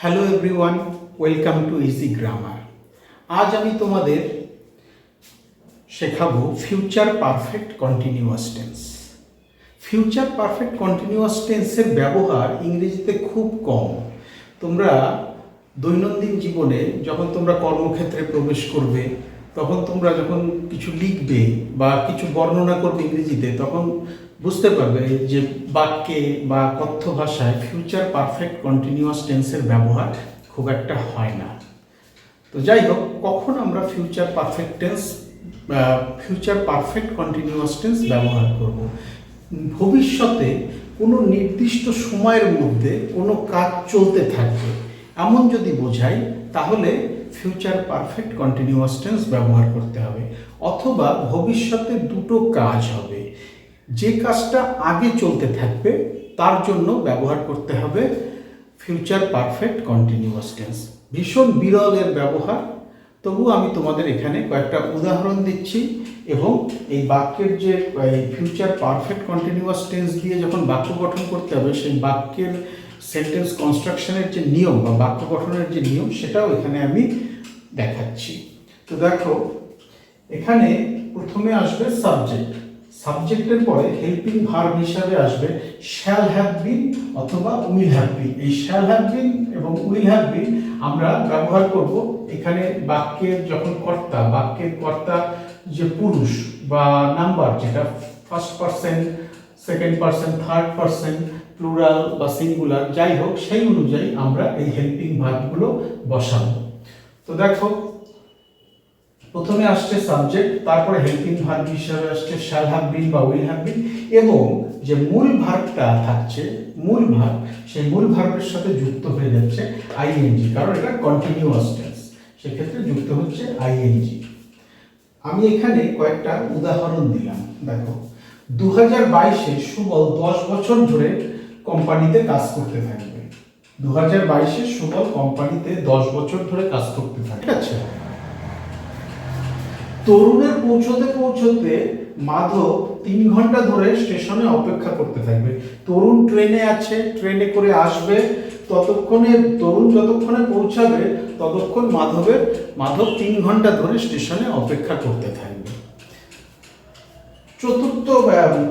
Hello everyone, welcome to easy grammar. আজ আমি তোমাদের শেখাবো future perfect continuous tense. Future perfect continuous টেন্সের ব্যবহার ইংরেজিতে খুব কম। তোমরা দৈনন্দিন জীবনে যখন তোমরা কর্মক্ষেত্রে প্রবেশ করবে, তখন তোমরা যখন কিছু লিখবে বা কিছু বর্ণনা করবে ইংরেজিতে, তখন বুঝতে পারবে যে বাক্যে বা কথ্য ভাষায় ফিউচার পারফেক্ট কন্টিনিউয়াস টেন্সের ব্যবহার খুব একটা হয় না। তো যাই হোক, কখন আমরা ফিউচার পারফেক্ট কন্টিনিউয়াস টেন্স ব্যবহার করব? ভবিষ্যতে কোনো নির্দিষ্ট সময়ের মধ্যে কোনো কাজ চলতে থাকবে এমন যদি বোঝাই, তাহলে ফিউচার পারফেক্ট কন্টিনিউয়াস টেন্স ব্যবহার করতে হবে। অথবা ভবিষ্যতে দুটো কাজ হবে, যে কাজটা আগে চলতে থাকবে তার জন্য ব্যবহার করতে হবে ফিউচার পারফেক্ট কন্টিনিউয়াস টেন্স। ভীষণ বিরল এর ব্যবহার, তবু আমি তোমাদের এখানে কয়েকটা উদাহরণ দিচ্ছি এবং এই বাক্যের যে ফিউচার পারফেক্ট কন্টিনিউয়াস টেন্স দিয়ে যখন বাক্য গঠন করতে হবে, সেই বাক্যের সেন্টেন্স কনস্ট্রাকশনের যে নিয়ম বা বাক্য গঠনের যে নিয়ম, সেটাও এখানে আমি দেখাচ্ছি। তো দেখো, এখানে প্রথমে আসবে সাবজেক্ট। সাবজেক্টের পরে হেল্পিং ভার্ব হিসাবে আসবে শ্যাল হ্যাভ বিন অথবা উইল হ্যাভ বিন। এই শ্যাল হ্যাভ বিন এবং উইল হ্যাভ বিন আমরা ব্যবহার করব এখানে বাক্যের যখন বাক্যের কর্তা যে পুরুষ বা নাম্বার, যেটা first person, second person, third person, plural বা সিঙ্গুলার, যাই হোক, সেই অনুযায়ী আমরা এই হেল্পিং ভার্বগুলো বসাবো। তো দেখো, প্রথমে আসছে সাবজেক্ট, তারপরে হেল্পিং ভার্ব হিসেবে আসছে শ্যাল হ্যাভ বিন বা উইল হ্যাভ বিন, এবং যে মূল ভার্বটা থাকছে, মূল ভার্ব, সেই মূল ভার্বের সাথে যুক্ত হয়ে যাচ্ছে আইএনজি, কারণ এটা কন্টিনিউয়াস টেন্স, সেক্ষেত্রে যুক্ত হচ্ছে আইএনজি। আমি এখানে কয়েকটা উদাহরণ দিলাম। দেখো, 2022-এ সুবল 10 বছর ধরে কোম্পানিতে কাজ করতে থাকবে। 2022-এ সুবল কোম্পানিতে 10 বছর ধরে কাজ করতে থাকবে। ঠিক আছে। তরুণের পৌঁছতে পৌঁছতে মাধব 3 ঘন্টা ধরে স্টেশনে অপেক্ষা করতে থাকবে। তরুণ ট্রেনে আছে, ট্রেনে করে আসবে, তরুণ যতক্ষণে পৌঁছাবে ততক্ষণ মাধব 3 ঘন্টা ধরে স্টেশনে অপেক্ষা করতে থাকবে।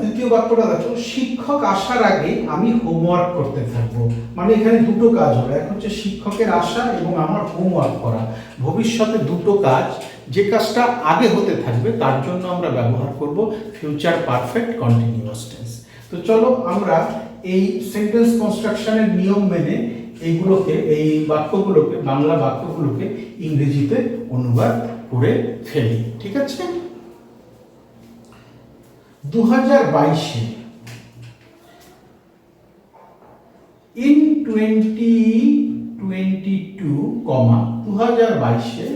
তৃতীয় বাক্যটা দেখো, শিক্ষক আসার আগে আমি হোমওয়ার্ক করতে থাকবো। মানে এখানে দুটো কাজ হবে, এক হচ্ছে শিক্ষকের আসা এবং আমার হোমওয়ার্ক করা। ভবিষ্যতে দুটো কাজ, যে কাজটা আগে হতে থাকবে তার জন্য আমরা ব্যবহার করব ফিউচার পারফেক্ট কন্টিনিউয়াস টেন্স। তো চলো আমরা এই সেন্টেন্স কনস্ট্রাকশনের নিয়ম মেনে এই বাক্যগুলোকে, বাংলা বাক্যগুলোকে ইংরেজিতে অনুবাদ করে ফেলি। ঠিক আছে। 2022-এ in 2022, 2022-এ,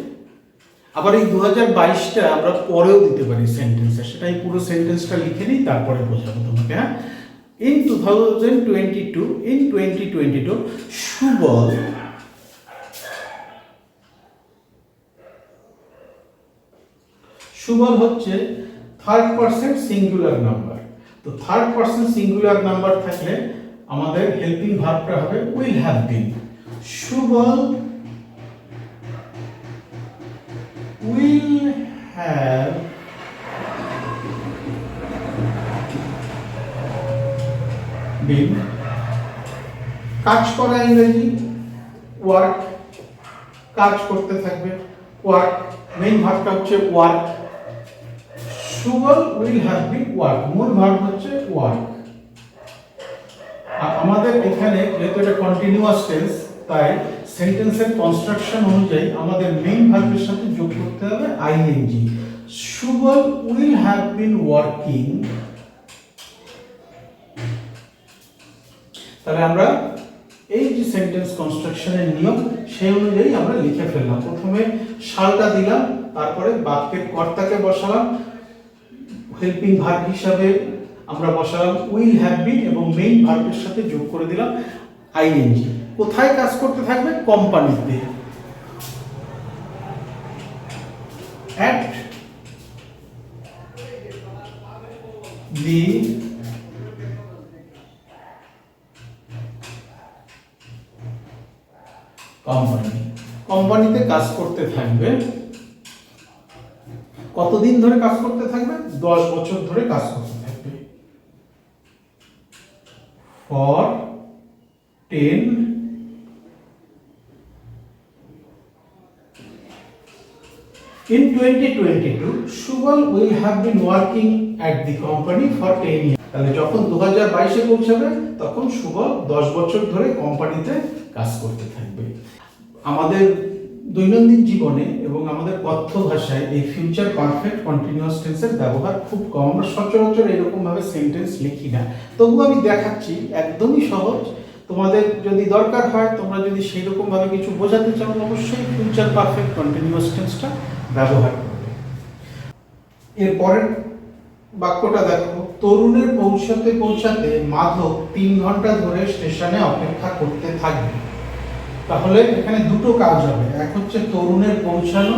আবার এই 2022টা আমরা পরেও দিতে পারি সেন্টেন্সে, সেটাই পুরো সেন্টেন্সটা লিখে নিই, তারপরে বোঝাবো তোমাকে। হ্যাঁ, in 2022 সুবল হচ্ছে থার্ড পারসন সিঙ্গুলার নাম্বার। তো থার্ড পারসন সিঙ্গুলার নাম্বার থাকলে আমাদের হেল্পিং ভার্বটা হবে will have bin. Subal will have বিন। কাজ করা ইংরেজি ওয়ার্ক, কাজ করতে থাকবে, ওয়ার্ক। মেইন ভার্বটা হচ্ছে work. Subal will have bin work, মূল ভার্ব হচ্ছে ওয়ার্ক। আর আমাদের এখানে যেহেতু এটা কন্টিনিউয়াস টেন্স, তাই সেন্টেন্সের কনস্ট্রাকশন অনুযায়ী আমাদের মেইন ভার্বের সাথে যোগ করতে হবে ING. Subal will have been working. তাহলে আমরা এই যে সেন্টেন্স কনস্ট্রাকশনের নিয়ম, সেই অনুযায়ী আমরা লিখে ফেললাম। প্রথমে শালটা দিলাম, তারপরে বাক্যের কর্তাকে বসালাম, হেল্পিং ভার্ব হিসাবে আমরা বসালাম উইল হ্যাভ বিন, এবং মেইন ভার্বের সাথে যোগ করে দিলাম আইএনজি। কোথায় কাজ করতে থাকবে? কোম্পানিতে। At the company. কোম্পানিতে কাজ করতে থাকবে, কতদিন ধরে কাজ করতে থাকবে? 10 বছর ধরে কাজ করতে থাকবে। For 10 In 2022, Shubal will have been working at the company for 10 years. তাহলে যখন 2022-এ পৌঁছাবে তখন সুবল 10 বছর ধরে কোম্পানিতে কাজ করতে থাকবে। আমাদের দৈনন্দিন জীবনে এবং আমাদের কথ্য ভাষায় এই ফিউচার পারফেক্ট কন্টিনিউয়াস টেন্সের ব্যবহার খুব কম। আমরা সচরাচর এরকম ভাবে সেন্টেন্স লিখি না, তবুও আমি দেখাচ্ছি, একদমই সহজ। তোমাদের যদি দরকার হয়, তোমরা যদি সেই রকম ভাবে কিছু বোঝাতে চাও, অবশ্যই ফিউচার পারফেক্ট কন্টিনিউয়াস টেন্সটা ব্যবহার করবে। এরপরের বাক্যটা দেখো, তরুণের পৌঁছাতে পৌঁছাতে মাধব 3 ঘন্টা ধরে স্টেশনে অপেক্ষা করতে থাকবে। তাহলে এখানে দুটো কাজ হবে, এক হচ্ছে তরুণের পৌঁছানো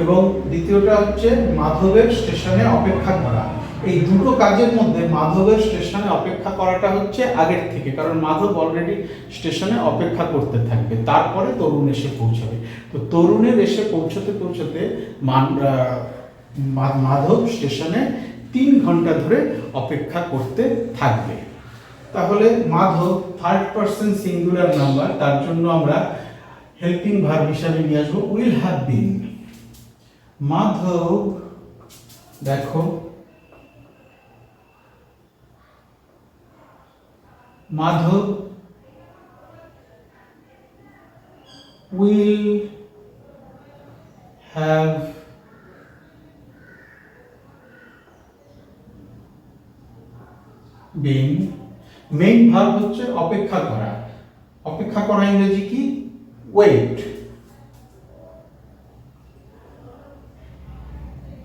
এবং দ্বিতীয়টা হচ্ছে মাধবের স্টেশনে অপেক্ষা করা। এই দুটো কাজের মধ্যে মাধবের স্টেশনে অপেক্ষা করাটা হচ্ছে আগের থেকে, কারণ মাধব অলরেডি স্টেশনে অপেক্ষা করতে থাকবে, তারপরে তরুণ এসে পৌঁছাবে। তো তরুণের এসে পৌঁছতে পৌঁছতে মাধব স্টেশনে 3 ঘন্টা ধরে অপেক্ষা করতে থাকবে। তাহলে Madhav third person singular number, তার জন্য আমরা হেল্পিং ভার্ব হিসাবে নিয়ে আসবো উইল হ্যাভ বিন। মাধব, দেখো Madhav will have been. Main verb হচ্ছে অপেক্ষা করা। অপেক্ষা করা ইংরেজি কি? ওয়েট।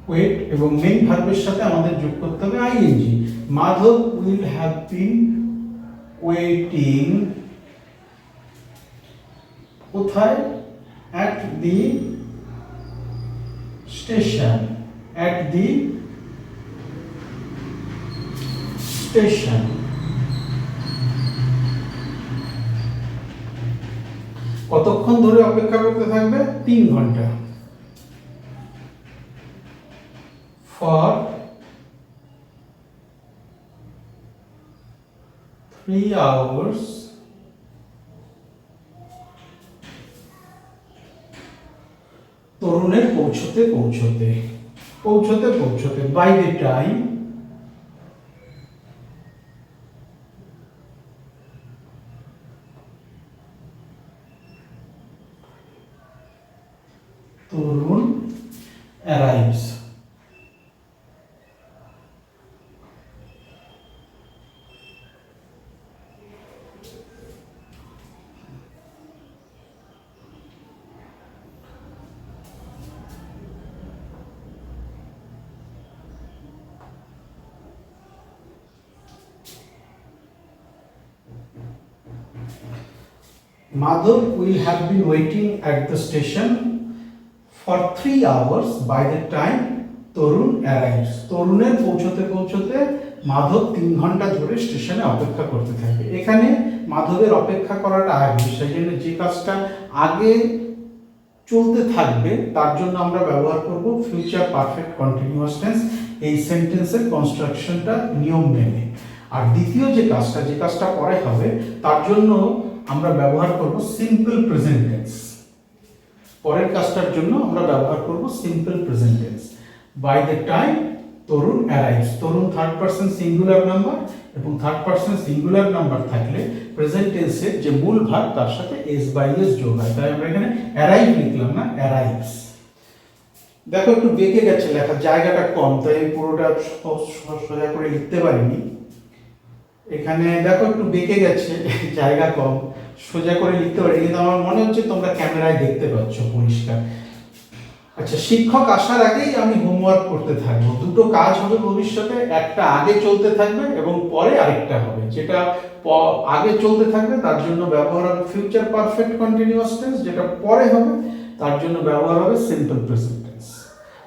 ওয়েট এবং মেইন ভার্বের সাথে আমাদের যোগ করতে হবে ING. Madhav will have been waiting, কোথায়? At the station. At the station. কতক্ষণ ধরে অপেক্ষা করতে থাকবে? 3 ঘন্টা। ফর 3 hours তরুণের পৌঁছতে পৌঁছতে পৌঁছতে পৌঁছতে by the time Tarun arrives। Madhav will have been waiting at the station for 3 hours by the time Tarun arrives। তরুণের পৌঁছতে পৌঁছতে মাধব 3 ঘন্টা ধরে স্টেশনে অপেক্ষা করতে থাকে। এখানে মাধবের অপেক্ষা করাটা আগে, সেই জন্য যে কাজটা আগে চলতে থাকবে তার জন্য আমরা ব্যবহার করব ফিউচার পারফেক্ট কন্টিনিউয়াস টেন্স, এই সেন্টেন্সের কনস্ট্রাকশনটা নিয়ম মেনে। আর দ্বিতীয় যে কাজটা পরে হবে তার জন্য আমরা ব্যবহার করব সিম্পল প্রেজেন্ট টেন্স। পরের কাজটার জন্য আমরা ব্যবহার করব simple present tense. By the time Tarun arrives. Tarun third person singular number, এবং থার্ড পারসন সিঙ্গুলার নাম্বার থাকলে প্রেজেন্ট টেন্সের যে মূল ভার্ব তার সাথে এস বাই এস যোগ হয়, তাই আমরা এখানে অ্যারাইভ লিখলাম না, অ্যারাইভস। দেখো একটু বেঁকে গেছে লেখার জায়গাটা কম, তাই পুরোটা সোজা করে লিখতে পারিনি। এখানে দেখো একটু বেঁকে গেছে, জায়গা কম, সোজা করে লিখতে পারি, কিন্তু আমার মনে হচ্ছে তোমরা ক্যামেরায় দেখতে পাচ্ছ পরিষ্কার। আচ্ছা, শিক্ষক আসার আগেই আমি হোমওয়ার্ক করতে থাকবো। দুটো কাজ হবে ভবিষ্যতে, একটা আগে চলতে থাকবে এবং পরে আরেকটা হবে। যেটা আগে চলতে থাকবে তার জন্য ব্যবহার হবে ফিউচার পারফেক্ট কন্টিনিউয়াস টেন্স, যেটা পরে হবে তার জন্য ব্যবহার হবে সিম্পল প্রেজেন্ট টেন্স।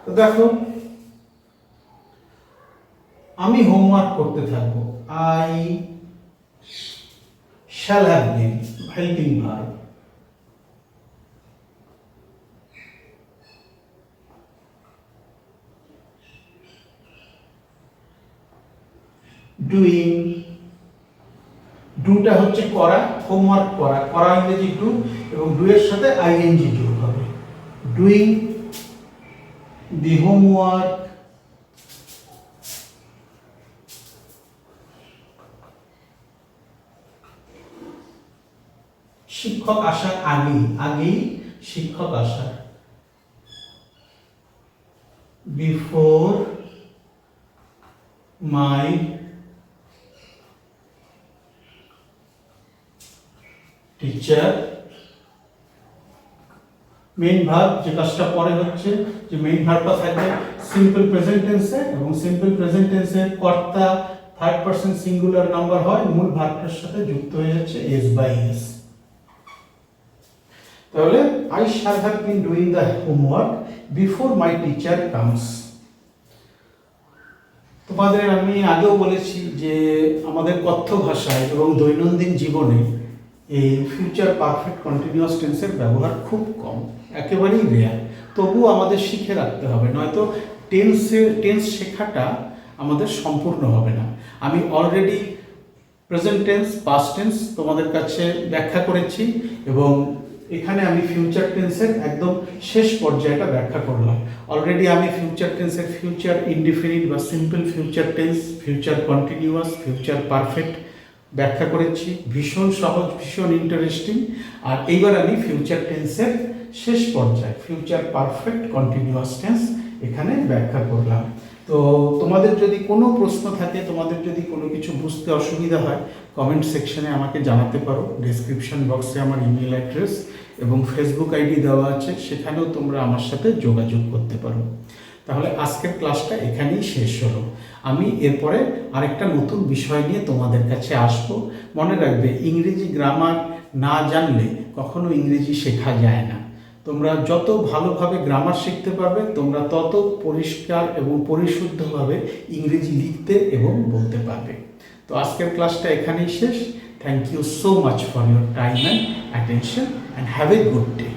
তো দেখো, আমি হোমওয়ার্ক করতে থাকবো। I shall have been, helping verb. Doing, ডুটা হচ্ছে করা, হোমওয়ার্ক করা, করা ইংরেজি ডু, এবং ডু এর সাথে আইএনজি যোগ হবে। ডুইং দি হোমওয়ার্ক, শিক্ষক আসার আগেই শিক্ষক আসার, before my teacher. Main verb যে কাজটা পরে হচ্ছে, যে মেইন ভার্বটা থাকবে সিম্পল প্রেজেন্ট টেন্সে, এবং সিম্পল প্রেজেন্ট টেন্সের কর্তা থার্ড পারসন সিঙ্গুলার নাম্বার হয়, মূল ভার্বটার সাথে যুক্ত হয়ে যাচ্ছে এস বাই এস। তাহলে I shall have been doing the homework before my teacher comes. তোমাদের আমি আগেও বলেছি যে আমাদের কথ্য ভাষায় এবং দৈনন্দিন জীবনে এই ফিউচার পারফেক্ট কন্টিনিউয়াস টেন্সের ব্যবহার খুব কম, একেবারেই রেয়ার। তবুও আমাদের শিখে রাখতে হবে, নয়তো টেন্স শেখাটা আমাদের সম্পূর্ণ হবে না। আমি already present tense, past tense তোমাদের কাছে ব্যাখ্যা করেছি, এবং এখানে আমি ফিউচার টেন্সের একদম শেষ পর্যায়টা ব্যাখ্যা করলাম। অলরেডি আমি ফিউচার টেন্সের ফিউচার ইনডিফিনিট বা simple future tense, future continuous, future perfect ব্যাখ্যা করেছি, ভীষণ সহজ, ভীষণ ইন্টারেস্টিং। আর এইবার আমি ফিউচার টেন্সের শেষ পর্যায়ে ফিউচার পারফেক্ট কন্টিনিউয়াস টেন্স এখানে ব্যাখ্যা করলাম। তো তোমাদের যদি কোনো প্রশ্ন থাকে, তোমাদের যদি কোনো কিছু বুঝতে অসুবিধা হয়, কমেন্ট সেকশনে আমাকে জানাতে পারো। ডেসক্রিপশন বক্সে আমার ইমেল অ্যাড্রেস এবং ফেসবুক আইডি দেওয়া আছে, সেখানেও তোমরা আমার সাথে যোগাযোগ করতে পারো। তাহলে আজকের ক্লাসটা এখানেই শেষ হলো। আমি এরপরে আরেকটা নতুন বিষয় নিয়ে তোমাদের কাছে আসবো। মনে রাখবে, ইংরেজি গ্রামার না জানলে কখনো ইংরেজি শেখা যায় না। তোমরা যত ভালোভাবে গ্রামার শিখতে পারবে, তোমরা তত পরিষ্কার এবং পরিশুদ্ধভাবে ইংরেজি লিখতে এবং বলতে পারবে। তো আজকের ক্লাসটা এখানেই শেষ। Thank you so much for your time and attention, and have a good day.